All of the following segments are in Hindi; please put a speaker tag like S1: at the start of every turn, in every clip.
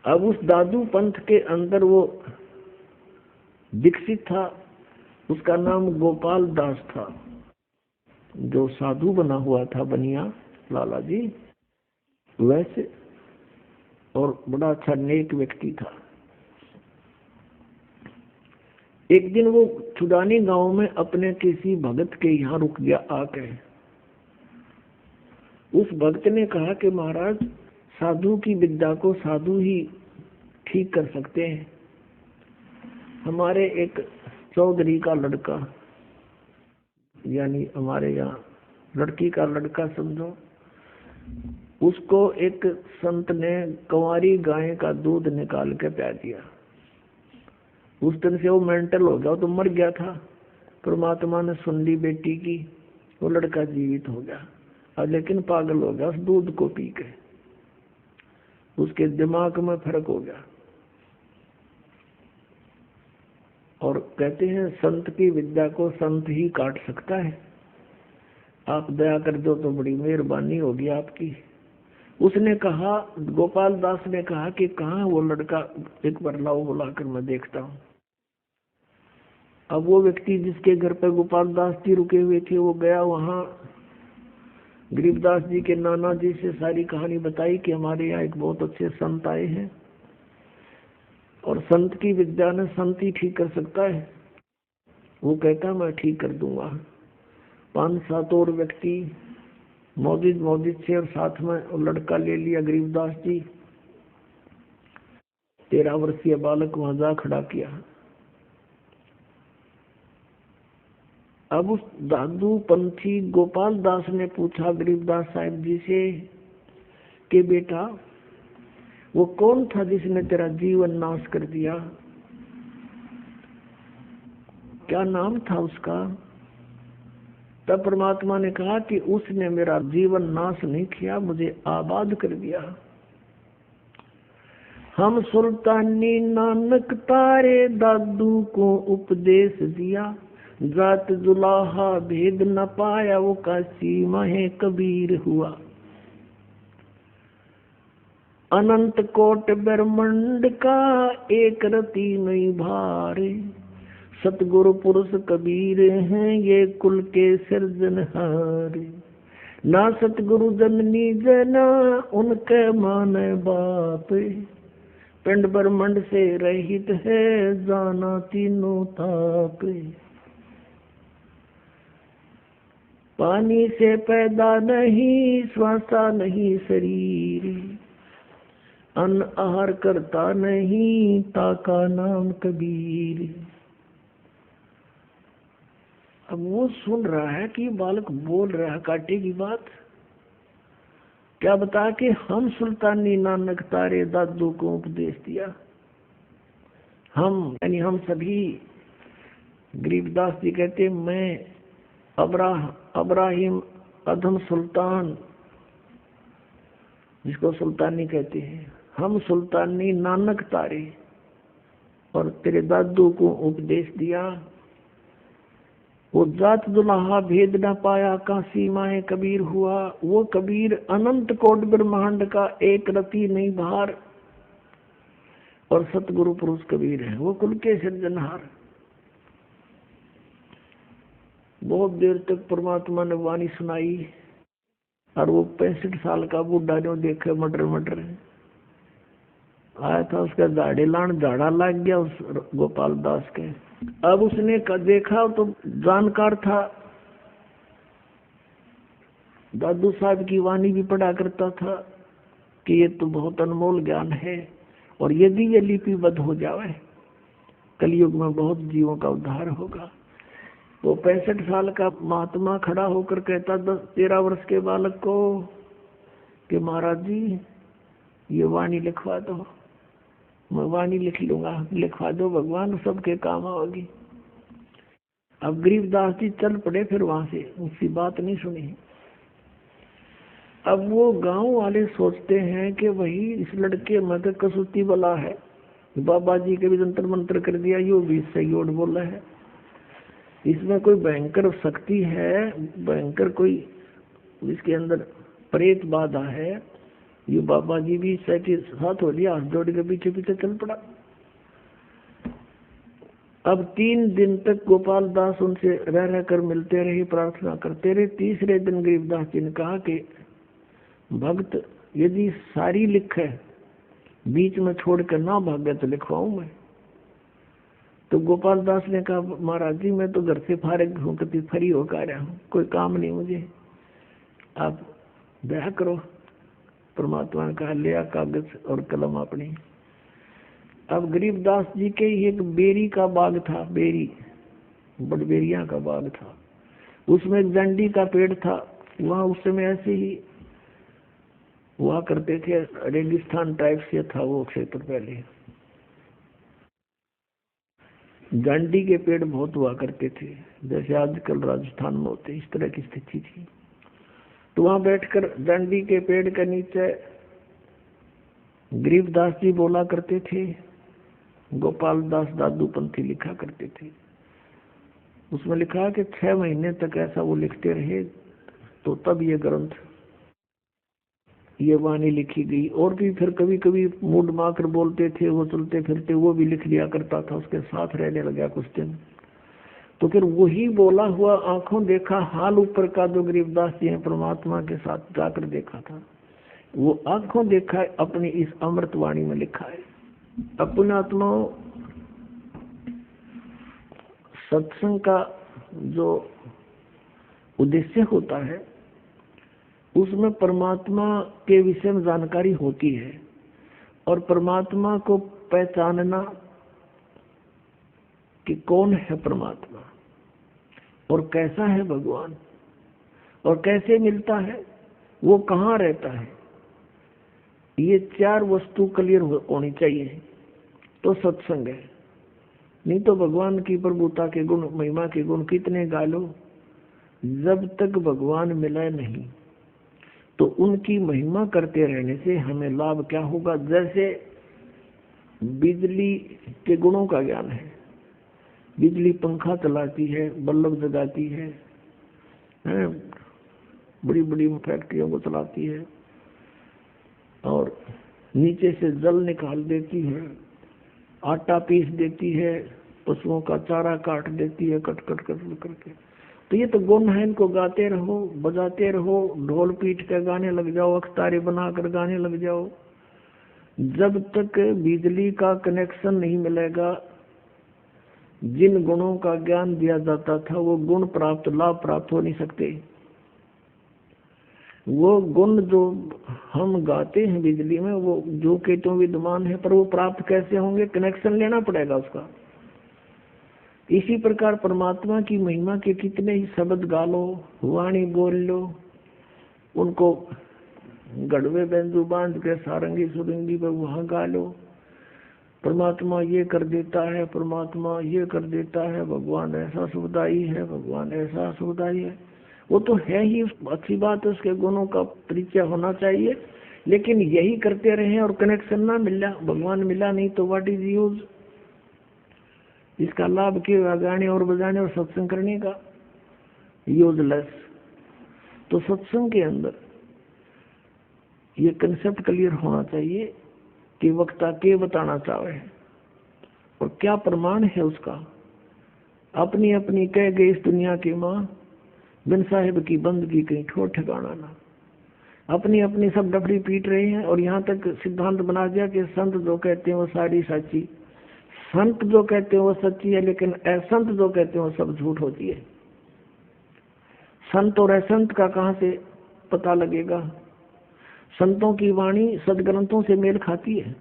S1: अब उस दादू पंथ के अंदर वो दीक्षित था, उसका नाम गोपाल दास था, जो साधु बना हुआ था बनिया लाला जी वैसे, और बड़ा अच्छा नेक व्यक्ति था। एक दिन वो चुडानी गांव में अपने किसी भगत के यहाँ रुक गया आके। उस भक्त ने कहा कि महाराज, साधु की विद्या को साधु ही ठीक कर सकते हैं। हमारे एक चौधरी का लड़का, यानी हमारे यहाँ लड़की का लड़का समझो, उसको एक संत ने कंवारी गाय का दूध निकाल के पिला दिया। उस दिन से वो मेंटल हो गया, तो मर गया था। परमात्मा ने सुन ली बेटी की, वो लड़का जीवित हो गया, और लेकिन पागल हो गया उस दूध को पी के। उसके दिमाग में फर्क हो गया। और कहते हैं संत की विद्या को संत ही काट सकता है। आप दया कर दो तो बड़ी मेहरबानी होगी आपकी। उसने कहा, गोपाल दास ने कहा कि कहाँ वो लड़का, एक बार लाओ बुलाकर मैं देखता हूँ। अब वो व्यक्ति जिसके घर पर गोपाल दास जी रुके हुए थे, वो गया वहाँ। गरीबदास जी के नाना जी से सारी कहानी बताई कि हमारे यहाँ एक बहुत अच्छे संत आए हैं, और संत की विद्या ने संत ही ठीक कर सकता है। वो कहता मैं ठीक कर दूंगा। 5-7 और व्यक्ति मौजूद से, और साथ में वो लड़का ले लिया गरीबदास जी। 13 वर्षीय बालक वहां जा खड़ा किया। अब उस दादू पंथी गोपाल दास ने पूछा गरीबदास साहिब जी से कि बेटा, वो कौन था जिसने तेरा जीवन नाश कर दिया? क्या नाम था उसका? तब परमात्मा ने कहा कि उसने मेरा जीवन नाश नहीं किया, मुझे आबाद कर दिया। हम सुल्तानी नानक तारे दादू को उपदेश दिया, जात जुलाहा भेद न पाया, वो काशी माहे कबीर हुआ। अनंत कोट ब्रह्मांड का एक रति नहीं भारे, सतगुरु पुरुष कबीर हैं ये कुल के सिरजनहारे। ना सतगुरु जननी जना उनके माने बाप, पिंड ब्रह्मांड से रहित है जाना तीनों ताप। पानी से पैदा नहीं श्वासा नहीं शरीर, अन्न आहार करता नहीं ताका नाम कबीर। अब वो सुन रहा है कि बालक बोल रहा है काटे की बात। क्या बता कि हम सुल्तानी नानक तारे दादू को उपदेश दिया। हम यानी हम सभी, गरीबदास जी कहते मैं अब्राहिम अधम सुल्तान, जिसको सुल्तानी कहते हैं, हम सुल्तानी नानक तारे और तेरे दादू को उपदेश दिया। वो जात दुल्हा भेद न पाया काशी माहे कबीर हुआ। वो कबीर अनंत कोट ब्रह्मांड का एक रति नहीं भार, और सतगुरु पुरुष कबीर है, वो कुल के सिरजनहार। बहुत देर तक परमात्मा ने वाणी सुनाई, और वो 65 साल का बूढ़ा जो देखे मटर आया था, उसका दाढ़ी लान झाड़ा लग गया उस गोपाल दास के। अब उसने देखा तो जानकार था, दादू साहब की वाणी भी पढ़ा करता था कि ये तो बहुत अनमोल ज्ञान है, और यदि ये लिपिबद्ध हो जाए कलयुग में बहुत जीवों का उद्धार होगा। वो 65 साल का महात्मा खड़ा होकर कहता 13 वर्ष के बालक को कि महाराज जी ये वाणी लिखवा दो। मैं वाणी लिख लूंगा, लिखवा दो भगवान, सबके काम आओगी। अब गरीबदास जी चल पड़े, फिर वहां से उसकी बात नहीं सुनी। अब वो गांव वाले सोचते हैं कि वही इस लड़के में तो कसूती वाला है, बाबा जी के भी जंतर मंत्र कर दिया, यो भी सही ओट बोला है, इसमें कोई भयंकर शक्ति है, भयंकर कोई इसके अंदर प्रेत बाधा है, ये बाबा जी भी साथ हो लिया, हाथ जोड़ के पीछे पीछे चल पड़ा। अब 3 दिन तक गोपाल दास उनसे रह रह कर मिलते रहे, प्रार्थना करते रहे। तीसरे दिन गरीबदास जी ने कहा कि भक्त यदि सारी लिखे बीच में छोड़ कर ना भागे तो लिखवाऊं मैं। तो गोपाल दास ने कहा महाराज जी मैं तो घर से फारिग हूँ, कभी फ्री होकर आया हूँ, कोई काम नहीं मुझे, आप दया करो। परमात्मा ने कहा ले आ कागज और कलम अपनी। अब गरीबदास जी के एक बेरी का बाग था, बेरी बड़बेरिया का बाग था, उसमें एक जंडी का पेड़ था। वहाँ उस समय ऐसे ही हुआ करते थे, रेगिस्तान टाइप से था वो क्षेत्र। पहले जंडी के पेड़ बहुत हुआ करते थे, जैसे आजकल राजस्थान में होते, इस तरह की स्थिति थी। तो वहां बैठकर जंडी के पेड़ के नीचे गरीबदास जी बोला करते थे, गोपाल दास दादू पंथी लिखा करते थे। उसमें लिखा कि 6 महीने तक ऐसा वो लिखते रहे, तो तब ये ग्रंथ, ये वाणी लिखी गई। और भी फिर कभी कभी मूड माकर बोलते थे, वो चलते फिरते वो भी लिख लिया करता था, उसके साथ रहने लगा कुछ दिन। तो फिर वही बोला हुआ आंखों देखा हाल ऊपर का जो गरीबदास जी ने परमात्मा के साथ जाकर देखा था, वो आंखों देखा अपनी इस अमृत वाणी में लिखा है। अपने आत्मा सत्संग का जो उद्देश्य होता है उसमें परमात्मा के विषय में जानकारी होती है, और परमात्मा को पहचानना कि कौन है परमात्मा और कैसा है भगवान और कैसे मिलता है, वो कहाँ रहता है, ये 4 वस्तु क्लियर होनी चाहिए तो सत्संग है। नहीं तो भगवान की प्रभुता के गुण, महिमा के गुण कितने गा लो, जब तक भगवान मिला नहीं तो उनकी महिमा करते रहने से हमें लाभ क्या होगा। जैसे बिजली के गुणों का ज्ञान है, बिजली पंखा चलाती है, बल्ब जगाती है, बड़ी बड़ी फैक्ट्रियों को चलाती है, और नीचे से जल निकाल देती है, आटा पीस देती है, पशुओं का चारा काट देती है, कट कट कट करके। तो ये तो गुण है, इनको गाते रहो, बजाते रहो, ढोल पीट कर गाने लग जाओ, अख्तारी बनाकर गाने लग जाओ। जब तक बिजली का कनेक्शन नहीं मिलेगा, जिन गुणों का ज्ञान दिया जाता था वो गुण प्राप्त, लाभ प्राप्त हो नहीं सकते। वो गुण जो हम गाते हैं बिजली में, वो जो के तो विद्यमान है, पर वो प्राप्त कैसे होंगे, कनेक्शन लेना पड़ेगा उसका। इसी प्रकार परमात्मा की महिमा के कितने ही शब्द गा लो, वाणी बोल लो, उनको गढ़वे बेंजू बांध के सारंगी सुरंगी पर वहां गा लो, परमात्मा ये कर देता है, परमात्मा ये कर देता है, भगवान ऐसा सुखदाई है, भगवान ऐसा सुखदाई है। वो तो है ही, अच्छी बात है, उसके गुणों का परिचय होना चाहिए। लेकिन यही करते रहे और कनेक्शन ना मिला, भगवान मिला नहीं, तो व्हाट इज यूज। इसका लाभ क्यों गाने और बजाने और सत्संग करने का, यूजलेस। तो सत्संग के अंदर ये कंसेप्ट क्लियर होना चाहिए कि वक्ता के बताना चाहे और क्या प्रमाण है उसका। अपनी अपनी कह गई इस दुनिया की माँ, बिन साहिब की बंदगी कहीं ठोर ठिकाना ना। अपनी अपनी सब डफरी पीट रहे हैं, और यहाँ तक सिद्धांत बना दिया कि संत जो कहते हैं वो सारी सच्ची, संत जो कहते हैं वो सच्ची है, लेकिन असंत जो कहते हैं वो सब झूठ होती है। संत और असंत का कहाँ से पता लगेगा। संतों की वाणी सदग्रंथों से मेल खाती है,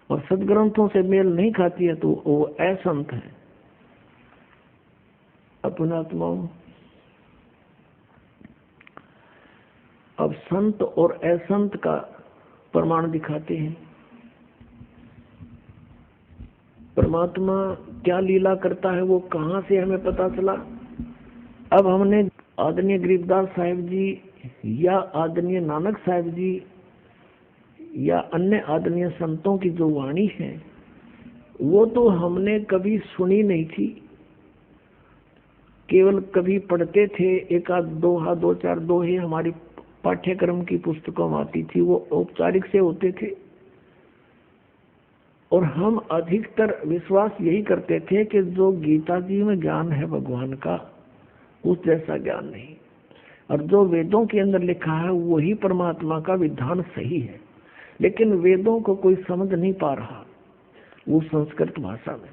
S1: और सदग्रंथों से मेल नहीं खाती है तो वो असंत है। अपनात्माओं, अब संत और असंत का प्रमाण दिखाते हैं। परमात्मा क्या लीला करता है वो कहाँ से हमें पता चला। अब हमने आदरणीय गरीबदास साहिब जी या आदरणीय नानक साहिब जी या अन्य आदरणीय संतों की जो वाणी है वो तो हमने कभी सुनी नहीं थी, केवल कभी पढ़ते थे, एक आध दोहा, 2 4 दोहे हमारी पाठ्यक्रम की पुस्तकों में आती थी, वो औपचारिक से होते थे। और हम अधिकतर विश्वास यही करते थे कि जो गीता जी में ज्ञान है भगवान का, उस जैसा ज्ञान नहीं, और जो वेदों के अंदर लिखा है वही परमात्मा का विधान सही है। लेकिन वेदों को कोई समझ नहीं पा रहा, वो संस्कृत भाषा में।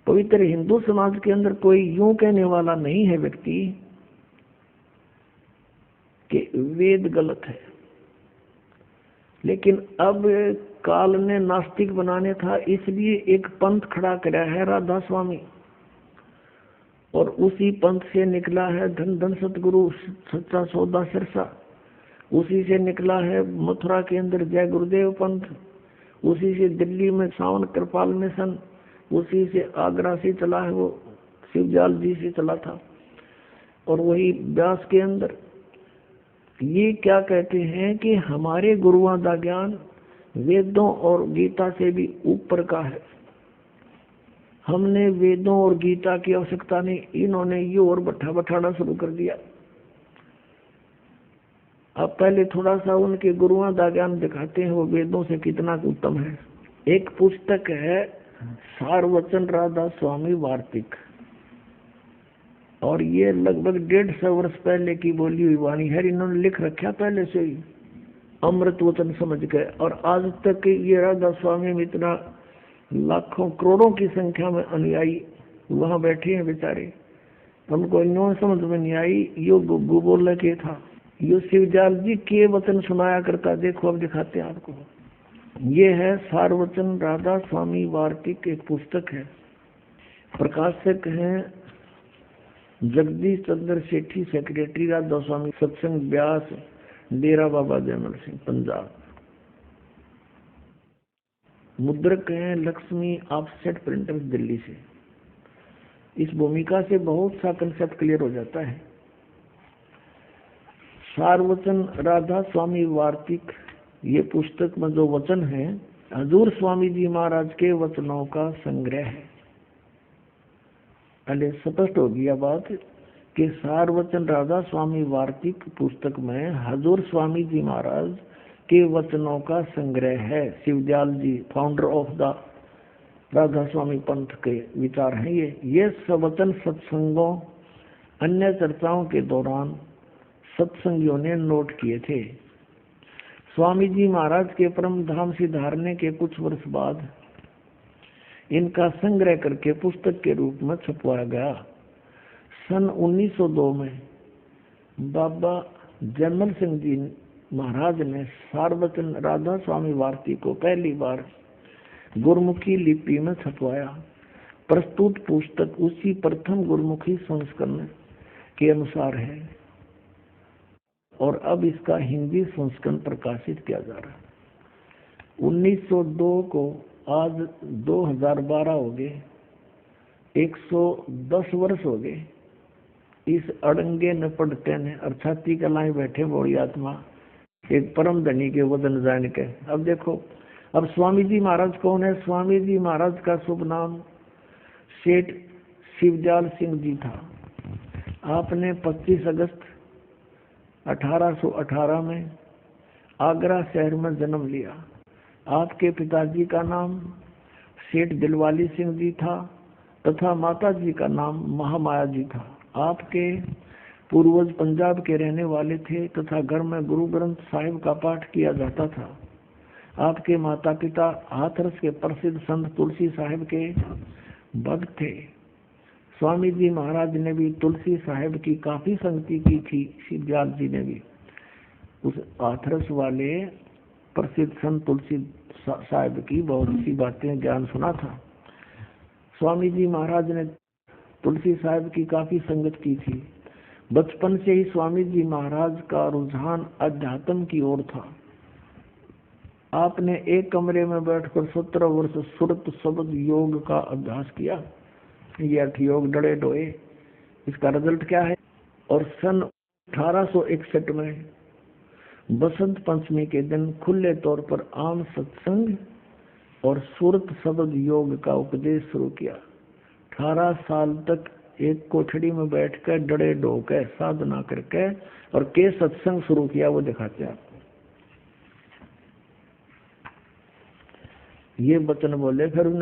S1: पवित्र हिंदू समाज के अंदर कोई यूं कहने वाला नहीं है व्यक्ति कि वेद गलत है। लेकिन अब काल ने नास्तिक बनाने था, इसलिए एक पंथ खड़ा कराया है राधा स्वामी, और उसी पंथ से निकला है धन धन सतगुरु सच्चा सौदा सिरसा, उसी से निकला है मथुरा के अंदर जय गुरुदेव पंथ, उसी से दिल्ली में सावन कृपाल मिशन, उसी से आगरा से चला है, वो शिवजाल जी से चला था। और वही व्यास के अंदर ये क्या कहते हैं कि हमारे गुरुओं का ज्ञान वेदों और गीता से भी ऊपर का है। हमने वेदों और गीता की आवश्यकता नहीं, इन्होंने ये और बैठाना शुरू कर दिया। अब पहले थोड़ा सा उनके गुरुओं का ज्ञान दिखाते हैं, वो वेदों से कितना उत्तम है। एक पुस्तक है सारवचन राधा स्वामी वार्तिक, और ये लगभग 150 वर्ष पहले की बोली हुई वाणी है। इन्होंने लिख रखा पहले से ही अमृत वचन समझ के, और आज तक ये राधा स्वामी में इतना लाखों करोड़ों की संख्या में अनुयायी वहां बैठे हैं बेचारे, हमको इन्होंने समझ में नहीं आई। यो गुग्गू बोल के था, यो शिवजाल जी के वचन सुनाया करता। देखो अब दिखाते हैं आपको। ये है सारवचन राधा स्वामी वार्तिक, एक पुस्तक है। प्रकाशक हैं जगदीश चंद्र सेठी, सेक्रेटरी राधा स्वामी सत्संग व्यास, डेरा बाबा जयमल सिंह, पंजाब। मुद्रक हैं लक्ष्मी ऑफसेट प्रिंटर्स, दिल्ली से। इस भूमिका से बहुत सा कंसेप्ट क्लियर हो जाता है। सारवचन राधा स्वामी वार्तिक, ये पुस्तक में जो वचन है हजूर स्वामी जी महाराज के वचनों का संग्रह है। पहले स्पष्ट हो गया बात कि सारवचन राधा स्वामी वार्तिक पुस्तक में हजूर स्वामी जी महाराज के वचनों का संग्रह है। शिवदयाल जी फाउंडर ऑफ द राधा स्वामी पंथ के विचार हैं ये वचन सत्संगों अन्य चर्चाओं के दौरान सत्संगियों ने नोट किए थे। स्वामी जी महाराज के परम धाम सिधारने के कुछ वर्ष बाद इनका संग्रह करके पुस्तक के रूप में छपवाया गया। सन 1902 में बाबा जयमल सिंह जी महाराज ने सारवचन राधा स्वामी वार्तिक को पहली बार गुरमुखी लिपि में छपवाया। प्रस्तुत पुस्तक उसी प्रथम गुरमुखी संस्करण के अनुसार है और अब इसका हिंदी संस्करण प्रकाशित किया जा रहा है। 1902 को आज 2012 हो गए, 110 वर्ष हो गए। इस अड़ंगे न पढ़ते ने और छाती कलाई बैठे बोड़ी आत्मा एक परम धनी के वदन जान के। अब देखो, अब स्वामी जी महाराज कौन है? स्वामी जी महाराज का शुभ नाम सेठ शिवदयाल सिंह जी था। आपने 25 अगस्त 1818 में आगरा शहर में जन्म लिया। आपके पिताजी का नाम सेठ दिलवाली सिंह जी था तथा माता जी का नाम महामाया जी था। आपके पूर्वज पंजाब के रहने वाले थे तथा घर में गुरु ग्रंथ साहिब का पाठ किया जाता था। आपके माता पिता हाथरस के प्रसिद्ध संत तुलसी साहिब के भक्त थे। स्वामी जी महाराज ने भी तुलसी साहिब की काफी संगति की थी। शिवदयाल जी ने भी उस हाथरस वाले प्रसिद्ध संत तुलसी साहिब की बहुत सी बातें ज्ञान सुना था। स्वामी जी महाराज ने तुलसी साहिब की काफी संगत की थी। बचपन से ही स्वामी जी महाराज का रुझान अध्यात्म की ओर था। आपने एक कमरे में बैठकर 17 वर्ष सुरत शब्द योग का अभ्यास किया। ये 8 योग डड़े डोए, इसका रिजल्ट क्या है? और सन 1861 में बसंत पंचमी के दिन खुले तौर पर आम सत्संग और सुरत शब्द योग का उपदेश शुरू किया। 18 साल तक एक कोठड़ी में बैठ कर डरे ढोकर साधना करके और के सत्संग शुरू किया, वो दिखाते आप। ये वचन बोले, फिर उन्हें